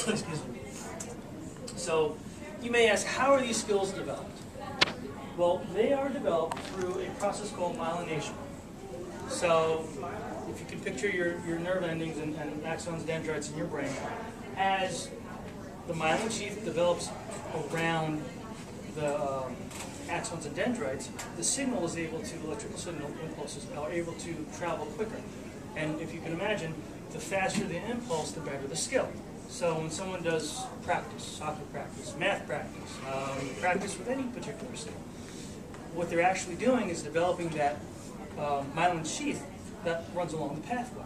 Excuse me. So you may ask, how are these skills developed? Well, they are developed through a process called myelination. So if you can picture your nerve endings and axons, dendrites in your brain, as the myelin sheath develops around the axons and dendrites, the signal is able to, electrical signal impulses are able to travel quicker. And if you can imagine, the faster the impulse, the better the skill. So when someone does practice, soccer practice, math practice, practice with any particular skill, what they're actually doing is developing that myelin sheath that runs along the pathway.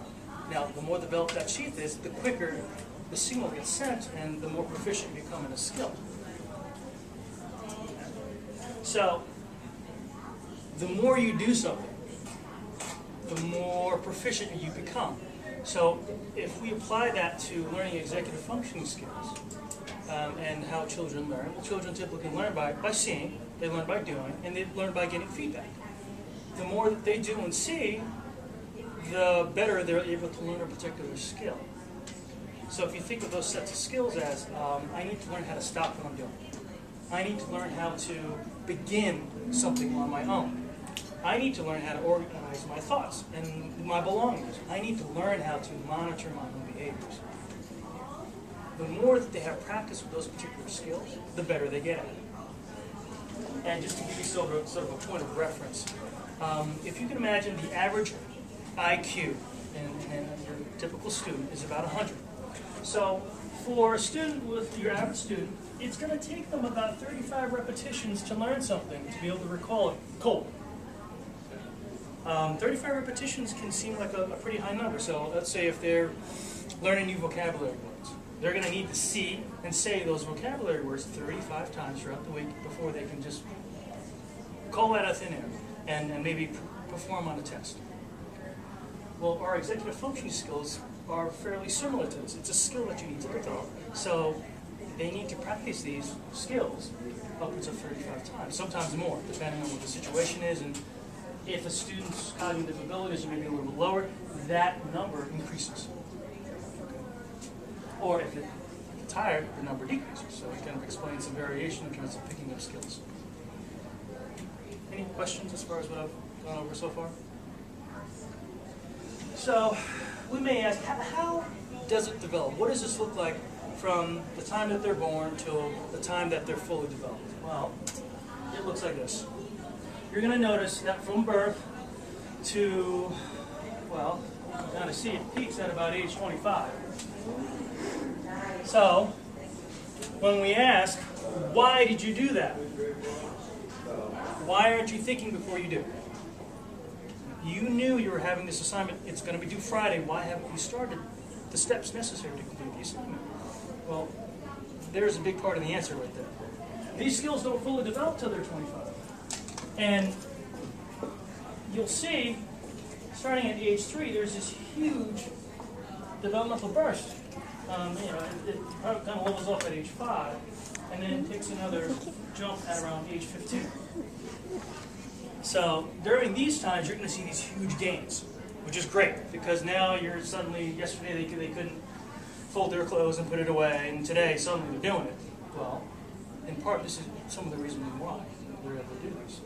Now, the more developed that sheath is, the quicker the signal gets sent and the more proficient you become in a skill. So, the more you do something, the more proficient you become. So, if we apply that to learning executive functioning skills and how children learn, well, children typically learn by seeing, they learn by doing, and they learn by getting feedback. The more that they do and see, the better they're able to learn a particular skill. So if you think of those sets of skills as, I need to learn how to stop what I'm doing. I need to learn how to begin something on my own. I need to learn how to organize my thoughts and my belongings. I need to learn how to monitor my own behaviors. The more that they have practice with those particular skills, the better they get at it. And just to give you sort of a point of reference, if you can imagine the average IQ in your typical student is about 100. So for a student with your average student, it's going to take them about 35 repetitions to learn something, to be able to recall it cold. 35 repetitions can seem like a pretty high number. So let's say if they're learning new vocabulary words, they're going to need to see and say those vocabulary words 35 times throughout the week before they can just call that out of thin air and maybe perform on a test. Well, our executive functioning skills are fairly similar to this. It's a skill that you need to develop. So they need to practice these skills upwards of 35 times, sometimes more, depending on what the situation is. And if a student's cognitive abilities are maybe a little bit lower, that number increases. Or if they're tired, the number decreases. So it kind of explains some variation in terms of picking up skills. Any questions as far as what I've gone over so far? So we may ask, how does it develop? What does this look like from the time that they're born till the time that they're fully developed? Well, it looks like this. You're going to notice that from birth to, well, you kind of see it peaks at about age 25. So, when we ask, why did you do that? Why aren't you thinking before you do? You knew you were having this assignment, it's going to be due Friday, why haven't you started the steps necessary to complete the assignment? Well, there's a big part of the answer right there. These skills don't fully develop till they're 25. And you'll see, starting at age 3, there's this huge developmental burst. It kind of levels off at age 5, and then takes another jump at around age 15. So during these times, you're going to see these huge gains, which is great, because now you're suddenly, yesterday they couldn't fold their clothes and put it away, and today suddenly they're doing it. Well, in part, this is some of the reasons why they're able to do this.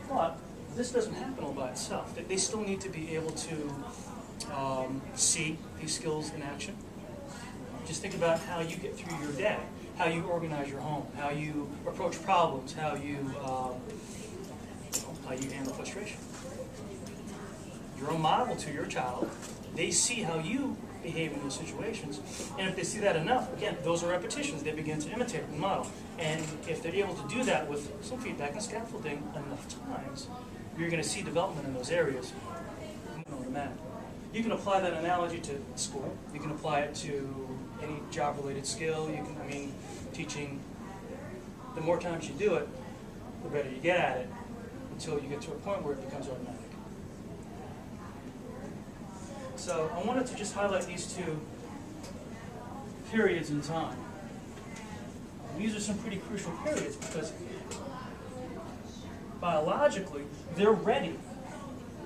But this doesn't happen all by itself. They still need to be able to see these skills in action. Just think about how you get through your day, how you organize your home, how you approach problems, how you handle frustration. You're a model to your child. They see how you behave in those situations, and if they see that enough, again, those are repetitions. They begin to imitate and model. And if they're able to do that with some feedback and scaffolding enough times, you're going to see development in those areas automatically. You can apply that analogy to school. You can apply it to any job-related skill. Teaching. The more times you do it, the better you get at it, until you get to a point where it becomes automatic. So I wanted to just highlight these two periods in time. These are some pretty crucial periods because biologically, they're ready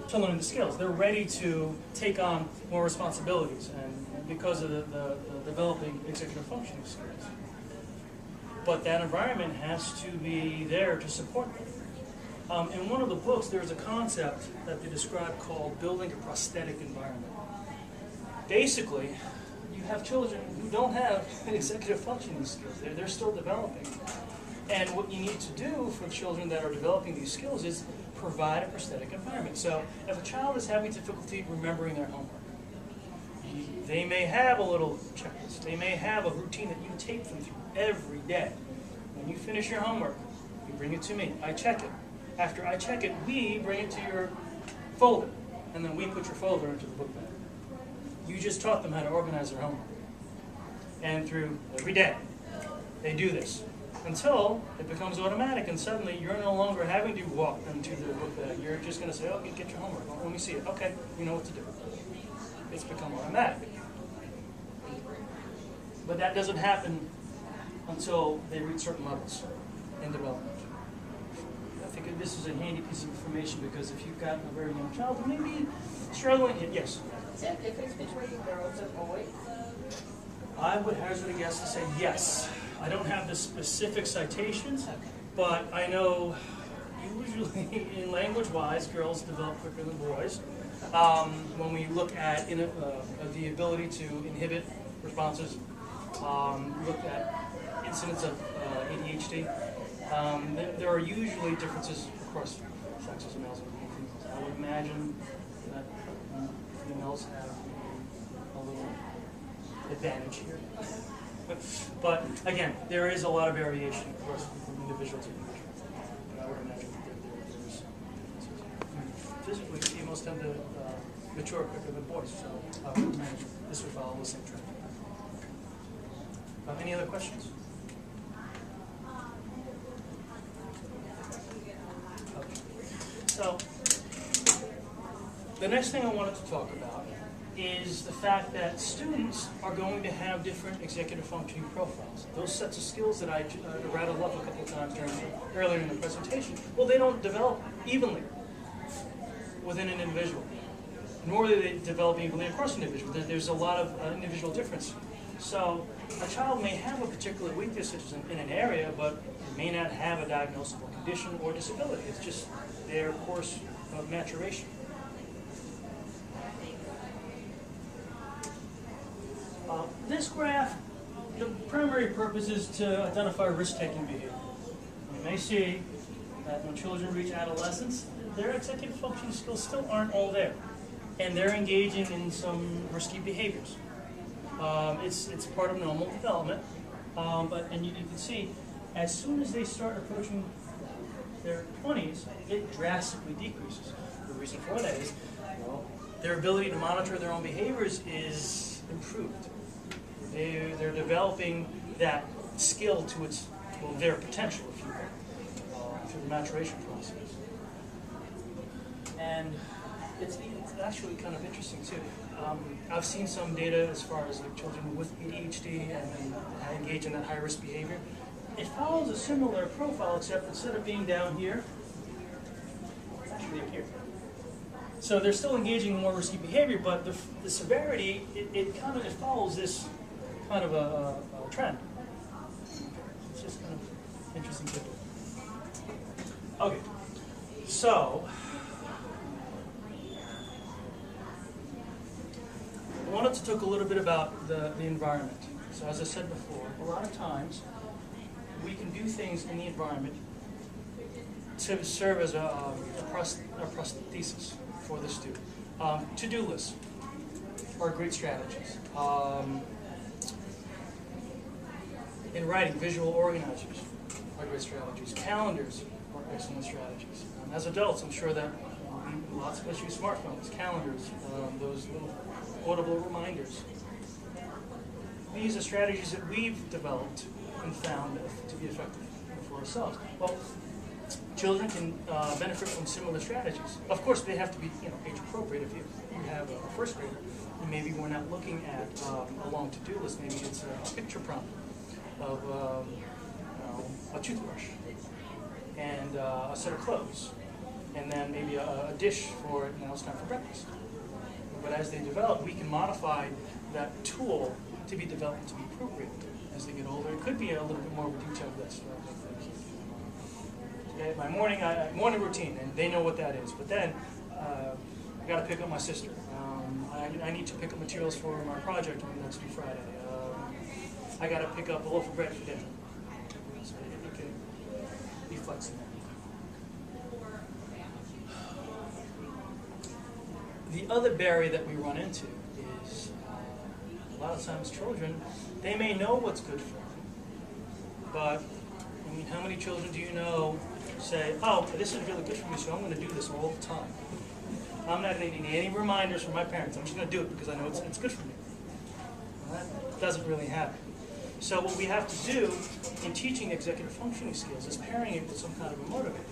to learn the skills. They're ready to take on more responsibilities and because of the developing executive functioning skills. But that environment has to be there to support them. In one of the books, there's a concept that they describe called building a prosthetic environment. Basically, you have children who don't have executive functioning skills. They're still developing. And what you need to do for children that are developing these skills is provide a prosthetic environment. So if a child is having difficulty remembering their homework, they may have a little checklist. They may have a routine that you take them through every day. When you finish your homework, you bring it to me. I check it. After I check it, we bring it to your folder, and then we put your folder into the book bag. You just taught them how to organize their homework. And through every day, they do this until it becomes automatic, and suddenly you're no longer having to walk them to the book bag. You're just going to say, oh, get your homework. Well, let me see it. Okay, you know what to do. It's become automatic. But that doesn't happen until they reach certain levels in development. I think this is a handy piece of information because if you've got a very young child who may be struggling, yes? Is there a difference between girls and boys? I would hazard a guess to say yes. I don't have the specific citations, but I know usually in language-wise, girls develop quicker than boys. When we look at the ability to inhibit responses, look at incidents of ADHD, there are usually differences across sexes, males and females. I would imagine that females have a little advantage here. But again, there is a lot of variation, of course, from individual to individual. I would imagine that there is. Physically, females tend to mature quicker than boys, so I would imagine this would follow the same trend. Any other questions? Okay. So, the next thing I wanted to talk about is the fact that students are going to have different executive functioning profiles. Those sets of skills that I rattled off a couple of times earlier in the presentation, well, they don't develop evenly within an individual, nor do they develop evenly across an individual. There's a lot of individual difference. So a child may have a particular weakness in an area, but may not have a diagnosable condition or disability. It's just their course of maturation. This graph, the primary purpose is to identify risk-taking behavior. You may see that when children reach adolescence, their executive functioning skills still aren't all there, and they're engaging in some risky behaviors. It's part of normal development, and you can see as soon as they start approaching their 20s, it drastically decreases. The reason for that is, well, their ability to monitor their own behaviors is improved. They're developing that skill to their potential, if you will, through the maturation process. And it's actually kind of interesting too. I've seen some data as far as like children with ADHD and engage in that high risk behavior. It follows a similar profile, except instead of being down here, it's actually up here. So they're still engaging in more risky behavior, but the severity, it follows this kind of a trend. It's just kind of interesting to do. Okay, so I wanted to talk a little bit about the environment. So as I said before, a lot of times we can do things in the environment to serve as a prosthesis for the student. To-do lists are great strategies. In writing, visual organizers are great strategies. Calendars are excellent strategies. As adults, I'm sure that lots of us use smartphones, calendars, those little portable reminders. These are strategies that we've developed and found to be effective for ourselves. Well, children can benefit from similar strategies. Of course, they have to be age appropriate. If you have a first grader, and maybe we're not looking at a long to-do list. Maybe it's a picture prompt of a toothbrush and a set of clothes, and then maybe a dish for now it's time for breakfast. But as they develop, we can modify that tool to be developed to be appropriate as they get older. It could be a little bit more of a detailed list. Okay, my morning routine, and they know what that is. But then I got to pick up my sister. I need to pick up materials for my project on next week Friday. I got to pick up a loaf of bread for dinner. So it can be flexible. The other barrier that we run into is a lot of times children, they may know what's good for them, but I mean, how many children do you know say, oh, this is really good for me, so I'm going to do this all the time. I'm not going to need any reminders from my parents. I'm just going to do it because I know it's good for me. Well, that doesn't really happen. So what we have to do in teaching executive functioning skills is pairing it with some kind of a motivator.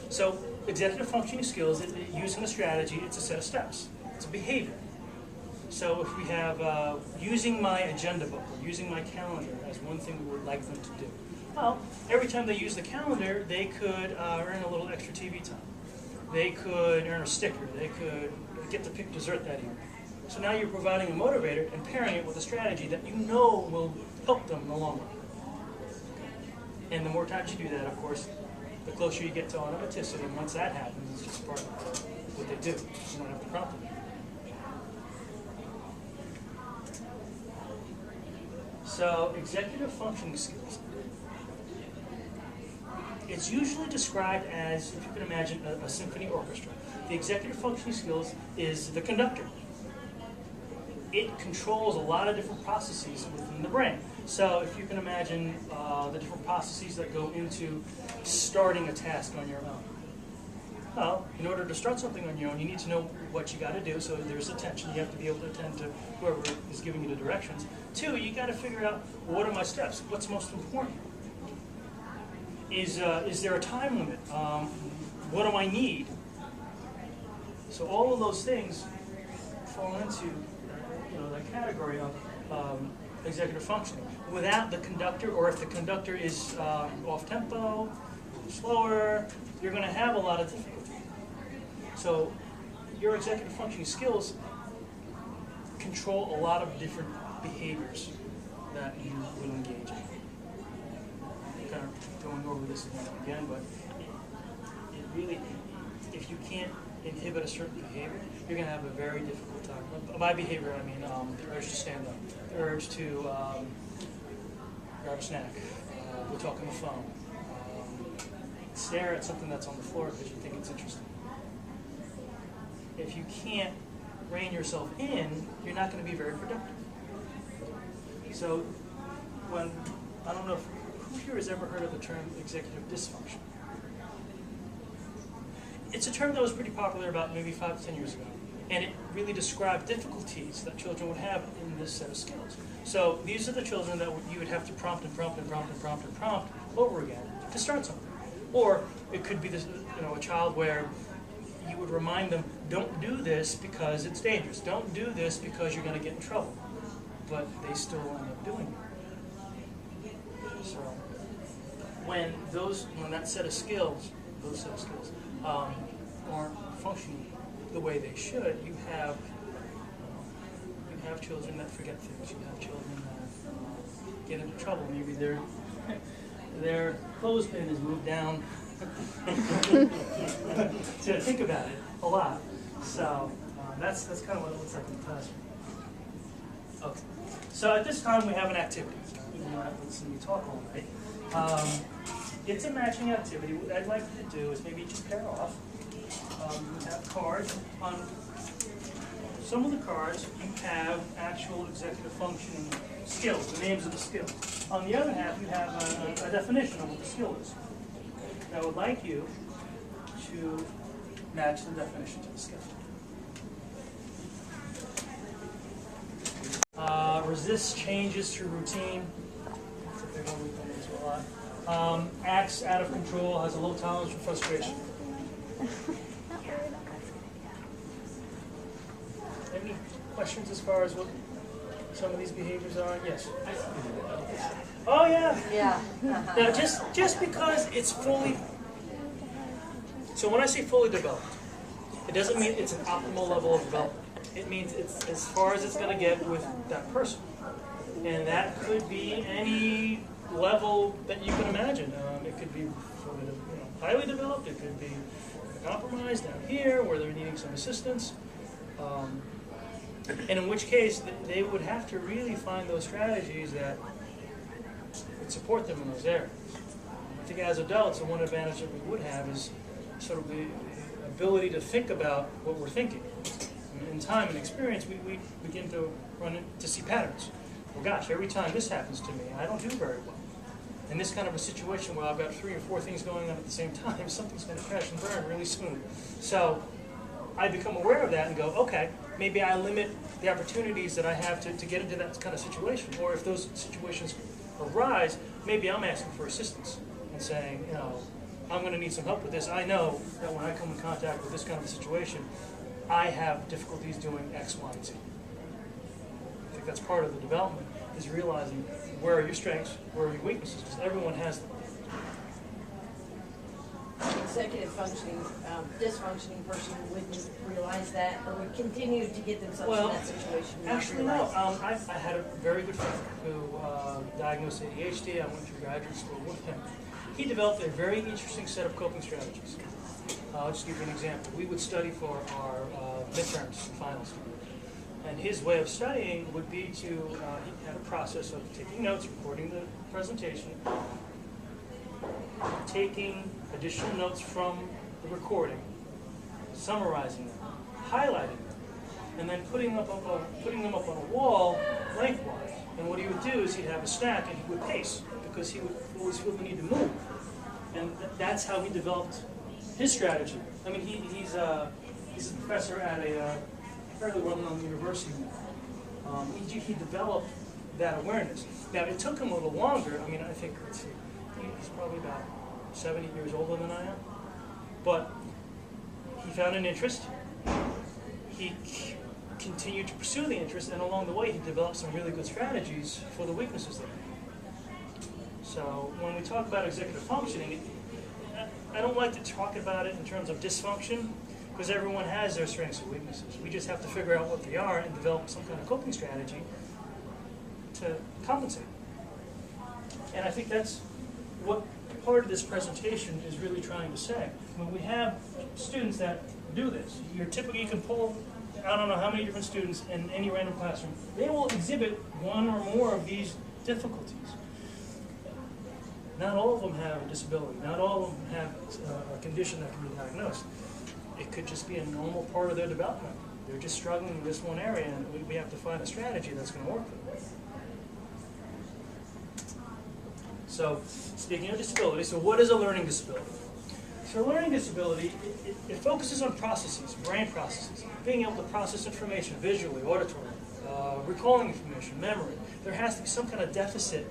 So executive functioning skills, using a strategy, it's a set of steps. It's a behavior. So if we have using my agenda book or using my calendar as one thing we would like them to do, well, every time they use the calendar, they could earn a little extra TV time. They could earn a sticker. They could get to pick dessert that evening. So now you're providing a motivator and pairing it with a strategy that you know will help them in the long run. And the more times you do that, of course, the closer you get to automaticity. And once that happens, it's just part of what they do. You don't have to prompt them. So executive functioning skills. It's usually described as, if you can imagine, a symphony orchestra. The executive functioning skills is the conductor. It controls a lot of different processes within the brain. So if you can imagine the different processes that go into starting a task on your own. Well, in order to start something on your own, you need to know what you got to do. So there's attention. You have to be able to attend to whoever is giving you the directions. Two, you got to figure out, what are my steps? What's most important? Is there a time limit? What do I need? So all of those things fall into the category of executive functioning. Without the conductor, or if the conductor is off tempo, slower, you're going to have a lot of difficulty. So your executive functioning skills control a lot of different behaviors that you will engage in. I'm kind of going over this again, but it really, if you can't inhibit a certain behavior, you're going to have a very difficult time. By behavior, I mean the urge to stand up, the urge to grab a snack, go talk on the phone, stare at something that's on the floor because you think it's interesting. If you can't rein yourself in, you're not going to be very productive. So when, I don't know if, who here has ever heard of the term executive dysfunction? It's a term that was pretty popular about maybe 5 to 10 years ago. And it really described difficulties that children would have in this set of skills. So these are the children that you would have to prompt and prompt and prompt and prompt and prompt over again to start something. Or it could be this, a child where you would remind them, don't do this because it's dangerous. Don't do this because you're going to get in trouble. But they still end up doing it. So when that set of skills, aren't functioning the way they should, you have children that forget things. You have children that get into trouble. Maybe their clothespin is moved down. To think about it a lot. So that's kind of what it looks like in the classroom. Okay. So at this time we have an activity. You're not listening to me talk all night. It's a matching activity. What I'd like you to do is maybe just pair off. You have cards. On some of the cards, you have actual executive functioning skills, the names of the skills. On the other half, you have a definition of what the skill is. I would like you to match the definition to the skill. Resists changes through routine. That's a big one we come into a lot. Acts out of control, has a low tolerance for frustration. Any questions as far as what some of these behaviors are? Yes. Oh yeah. Yeah. Now just because it's fully, so when I say fully developed, it doesn't mean it's an optimal level of development. it means it's as far as it's going to get with that person. And that could be any level that you can imagine. It could be sort of, highly developed, it could be compromised down here where they're needing some assistance. And in which case, they would have to really find those strategies that would support them in those areas. I think as adults, the one advantage that we would have is sort of the ability to think about what we're thinking. In time and experience, we begin to to see patterns. Well, gosh, every time this happens to me, I don't do very well. In this kind of a situation where I've got 3 or 4 things going on at the same time, something's going to crash and burn really soon. So I become aware of that and go, okay, maybe I limit the opportunities that I have to get into that kind of situation. Or if those situations arise, maybe I'm asking for assistance and saying, I'm going to need some help with this. I know that when I come in contact with this kind of a situation, I have difficulties doing X, Y, and Z. I think that's part of the development, is realizing where are your strengths, where are your weaknesses, because everyone has them. Executive functioning, dysfunctioning person wouldn't realize that, or would continue to get themselves in that situation. Actually, no. I had a very good friend who diagnosed ADHD. I went through graduate school with him. He developed a very interesting set of coping strategies. I'll just give you an example. We would study for our midterms, finals. And his way of studying would be to, he had a process of taking notes, recording the presentation, taking additional notes from the recording, summarizing them, highlighting them, and then putting them up on a wall lengthwise. And what he would do is he'd have a stack and he would pace, because he would always feel the need to move. And that's how he developed his strategy. I mean, he's a professor at a fairly well-known university now. He developed that awareness. Now, it took him a little longer. I mean, I think, let's see, he's probably about 70 years older than I am. But he found an interest. He continued to pursue the interest, and along the way, he developed some really good strategies for the weaknesses there. So when we talk about executive functioning, I don't like to talk about it in terms of dysfunction, because everyone has their strengths and weaknesses. We just have to figure out what they are and develop some kind of coping strategy to compensate. And I think that's what part of this presentation is really trying to say. When we have students that do this, you can pull, I don't know how many different students in any random classroom, they will exhibit one or more of these difficulties. Not all of them have a disability. Not all of them have a condition that can be diagnosed. It could just be a normal part of their development. They're just struggling in this one area, and we have to find a strategy that's going to work for them. So, speaking of disability, so what is a learning disability? So a learning disability, it focuses on processes, brain processes, being able to process information visually, auditory, recalling information, memory. There has to be some kind of deficit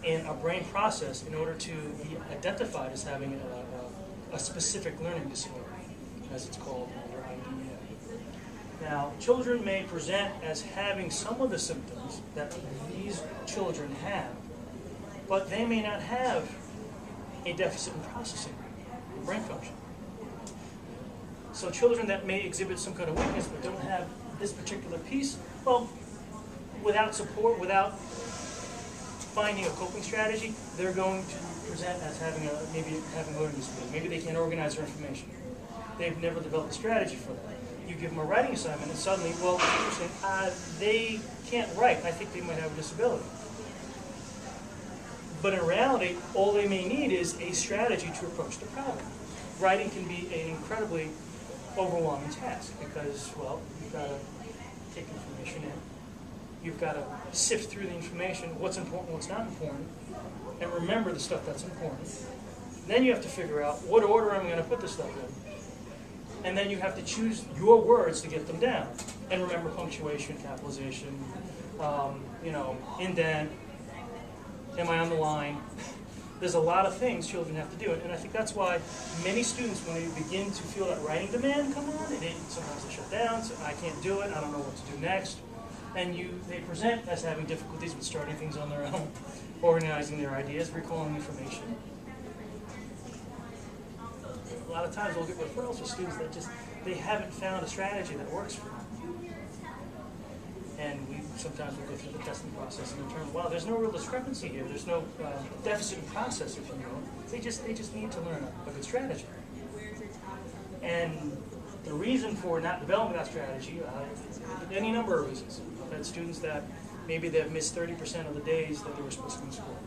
in a brain process in order to be identified as having a specific learning disability, as it's called under IDEA. Now, children may present as having some of the symptoms that these children have, but they may not have a deficit in processing or brain function. So children that may exhibit some kind of weakness but don't have this particular piece, well, without support, without finding a coping strategy, they're going to present as maybe having a learning disability. Maybe they can't organize their information. They've never developed a strategy for that. You give them a writing assignment and suddenly, well, they can't write. I think they might have a disability. But in reality, all they may need is a strategy to approach the problem. Writing can be an incredibly overwhelming task because, well, you've got to take information in. You've got to sift through the information, what's important, what's not important, and remember the stuff that's important. Then you have to figure out what order I'm going to put this stuff in. And then you have to choose your words to get them down. And remember punctuation, capitalization, indent, am I on the line? There's a lot of things children have to do. And I think that's why many students, when they begin to feel that writing demand come on, sometimes they shut down, so I can't do it, I don't know what to do next. And they present as having difficulties with starting things on their own, organizing their ideas, recalling information. A lot of times we'll get referrals for students that they haven't found a strategy that works for them. And we sometimes we go through the testing process and determine, wow, there's no real discrepancy here. There's no deficit in process, if you will. They just need to learn a good strategy. And the reason for not developing that strategy, any number of reasons. I've had students that maybe they've missed 30% of the days that they were supposed to be in school.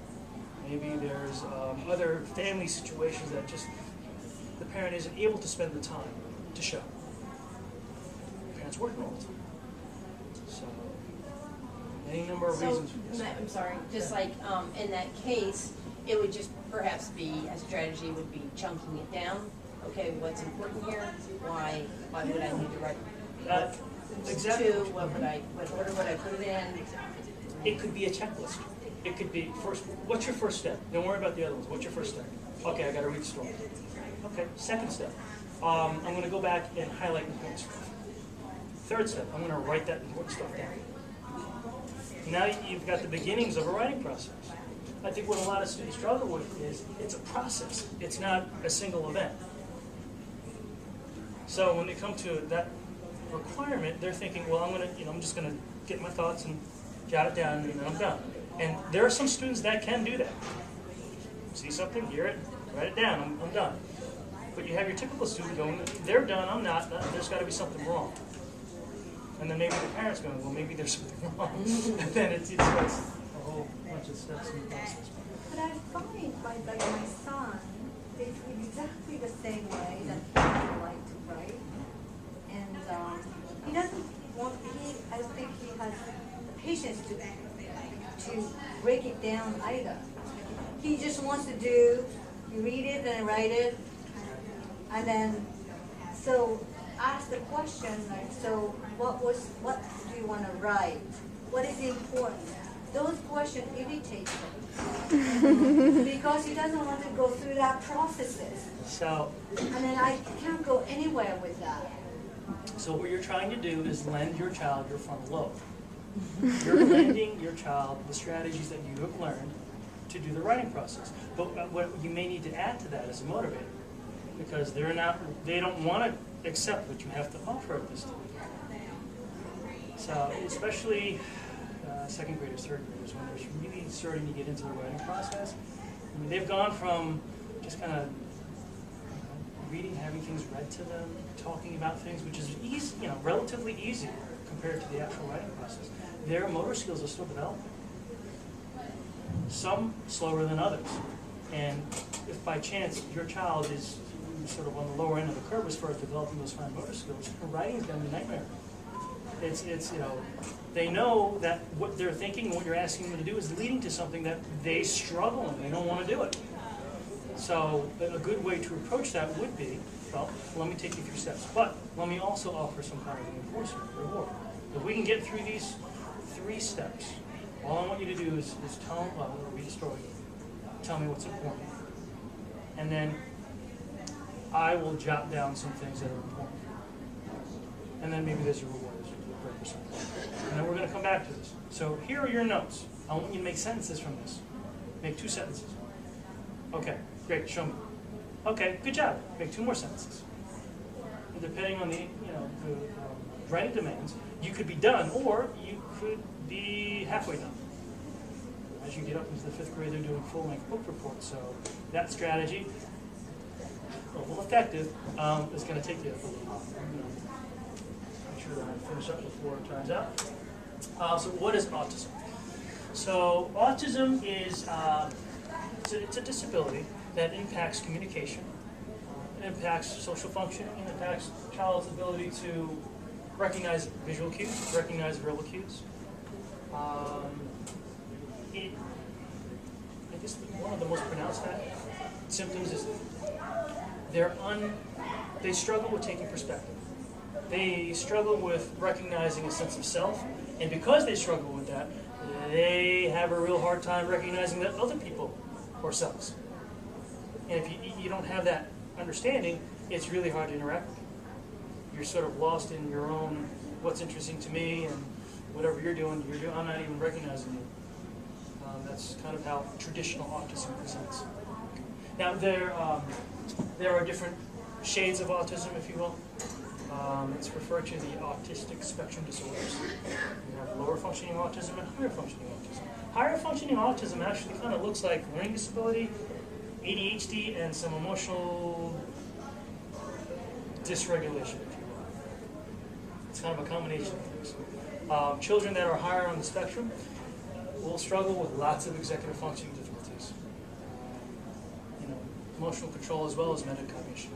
Maybe there's other family situations that just the parent isn't able to spend the time to show. The parent's working all the time. So, any number of reasons. I'm sorry, just like, in that case, it would just perhaps be, a strategy would be chunking it down. Okay, what's important here? Why would I need to write Exactly. what order would I put it in? It could be a checklist. It could be, first, what's your first step? Don't worry about the other ones. What's your first step? Okay, I got to read the story. Okay, second step. I'm going to go back and highlight important stuff. Third step, I'm going to write that important stuff down. Now you've got the beginnings of a writing process. I think what a lot of students struggle with is it's a process. It's not a single event. So when they come to that requirement, they're thinking, well, I'm just going to get my thoughts and jot it down, and then I'm done. And there are some students that can do that. See something, hear it, write it down, I'm done. But you have your typical student going, they're done, I'm not, there's got to be something wrong. And then maybe the parents going, well, maybe there's something wrong. And then it starts a whole bunch of steps in the process. But I find my son is exactly the same way that he would like to write. And he doesn't want, I don't think he has the patience to break it down either. He just wants to do, you read it and write it, and then, so ask the question, like, so what do you want to write? What is important? Those questions irritate him because he doesn't want to go through that processes. So, And then I can't go anywhere with that. so what you're trying to do is lend your child your frontal lobe. You're lending your child the strategies that you have learned to do the writing process. But what you may need to add to that is a motivator, because they don't want to accept what you have to offer at this time. So especially second graders, third graders, when they're really starting to get into the writing process, I mean, they've gone from just kind of reading, having things read to them, talking about things, which is easy, relatively easy compared to the actual writing process. Their motor skills are still developing. Some slower than others. And if by chance your child is sort of on the lower end of the curve as far as developing those fine motor skills, writing is going to be a nightmare. It's they know that what they're thinking and what you're asking them to do is leading to something that they struggle and they don't want to do it. So a good way to approach that would be, well, let me take you through steps, but let me also offer some kind of reinforcement, reward. If we can get through these 3 steps, all I want you to do is tell them, well, read a story, tell me what's important, and then I will jot down some things that are important. And then maybe there's a reward, there's a break or something. And then we're going to come back to this. So here are your notes. I want you to make sentences from this. Make 2 sentences. Okay, great, show me. Okay, good job. Make 2 more sentences. And depending on the writing demands, you could be done, or you could be halfway done. As you get up into the 5th grade, they're doing full-length book reports. So that strategy, although effective, is going to take you a little while. Make sure that I finish up before it turns out. So what is autism? So autism is it's a disability that impacts communication, it impacts social functioning, it impacts a child's ability to recognize visual cues, recognize verbal cues. I guess one of the most pronounced symptoms is they struggle with taking perspective. They struggle with recognizing a sense of self, and because they struggle with that, they have a real hard time recognizing that other people are selves. And if you don't have that understanding, it's really hard to interact with you. You're sort of lost in your own, what's interesting to me, and whatever you're doing, I'm not even recognizing you. That's kind of how traditional autism presents. Now, there are different shades of autism, if you will. It's referred to the autistic spectrum disorders. You have lower functioning autism and higher functioning autism. Higher functioning autism actually kind of looks like learning disability, ADHD, and some emotional dysregulation, if you will. It's kind of a combination of things. Children that are higher on the spectrum will struggle with lots of executive functioning difficulties. Emotional control as well as metacognition.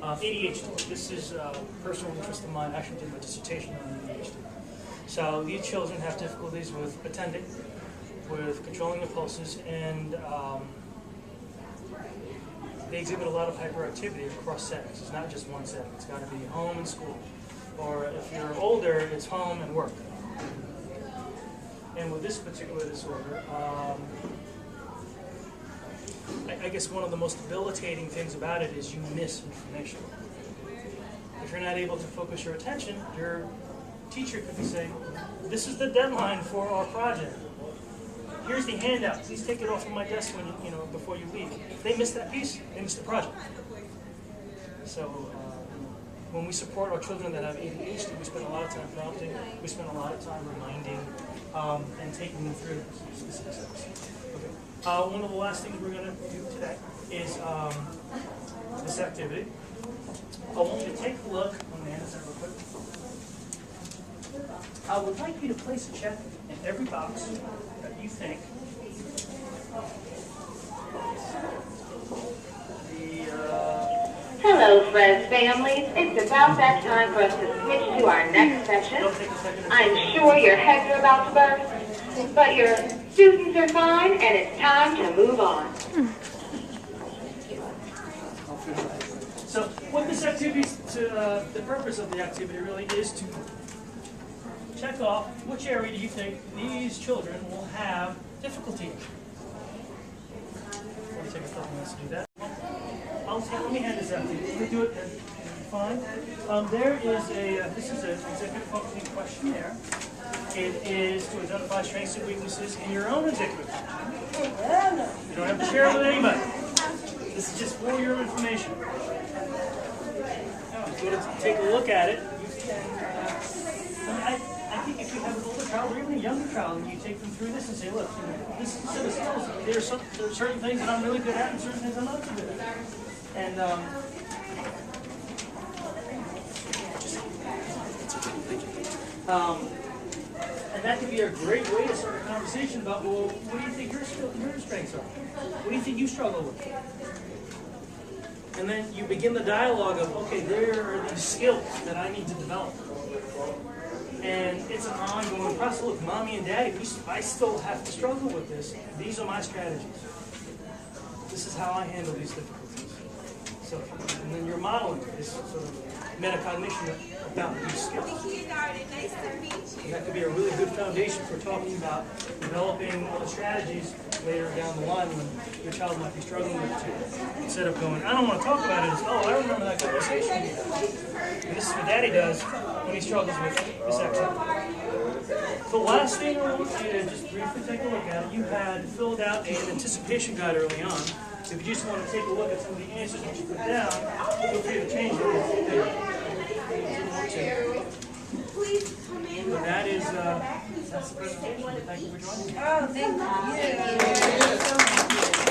ADHD. This is a personal interest of mine. I actually did my dissertation on ADHD. So these children have difficulties with attending, with controlling impulses, and they exhibit a lot of hyperactivity across settings. It's not just one setting. It's got to be home and school. Or if you're older, it's home and work. And with this particular disorder, I guess one of the most debilitating things about it is you miss information. If you're not able to focus your attention, your teacher could be saying, this is the deadline for our project. Here's the handout. Please take it off of my desk when before you leave. If they miss that piece, they miss the project. So when we support our children that have ADHD, we spend a lot of time prompting, we spend a lot of time reminding, and taking them through specific steps. Okay. One of the last things we're going to do today is this activity. I want you to take a look. Let me hand this out real quick. I would like you to place a check in every box that you think Hello, Friends families. It's about that time for us to switch to our next session. I'm sure your heads are about to burst, but your students are fine, and it's time to move on. So what this activity, the purpose of the activity really is to check off which area do you think these children will have difficulty in. I'll take a couple minutes to do that. Let me hand this out to you. Let me do it fine. This is an executive functioning questionnaire. It is to identify strengths and weaknesses in your own executive function. You don't have to share it with anybody. This is just for your information. If you want to take a look at it, you can. I think if you have an older child or even a younger child, and you take them through this and say, look, this is a set of skills. There are certain things that I'm really good at and certain things I'm not so good at. And and that could be a great way to start a conversation about, well, what do you think your strengths are? What do you think you struggle with? And then you begin the dialogue of, okay, there are these skills that I need to develop. And it's an ongoing process. Look, mommy and daddy, I still have to struggle with this. These are my strategies. This is how I handle these difficulties. So, and then you're modeling this sort of metacognition about these skills. And that could be a really good foundation for talking about developing the strategies later down the line when your child might be struggling with it too. Instead of going, I don't want to talk about it, it's, oh, I remember that conversation. And this is what daddy does when he struggles with this activity. The last thing I want you to just briefly take a look at, you had filled out an anticipation guide early on. So if you just want to take a look at some of the answers that you put down, feel free to change them. So that is, that's the presentation. Thank you for joining me. Oh, thank you.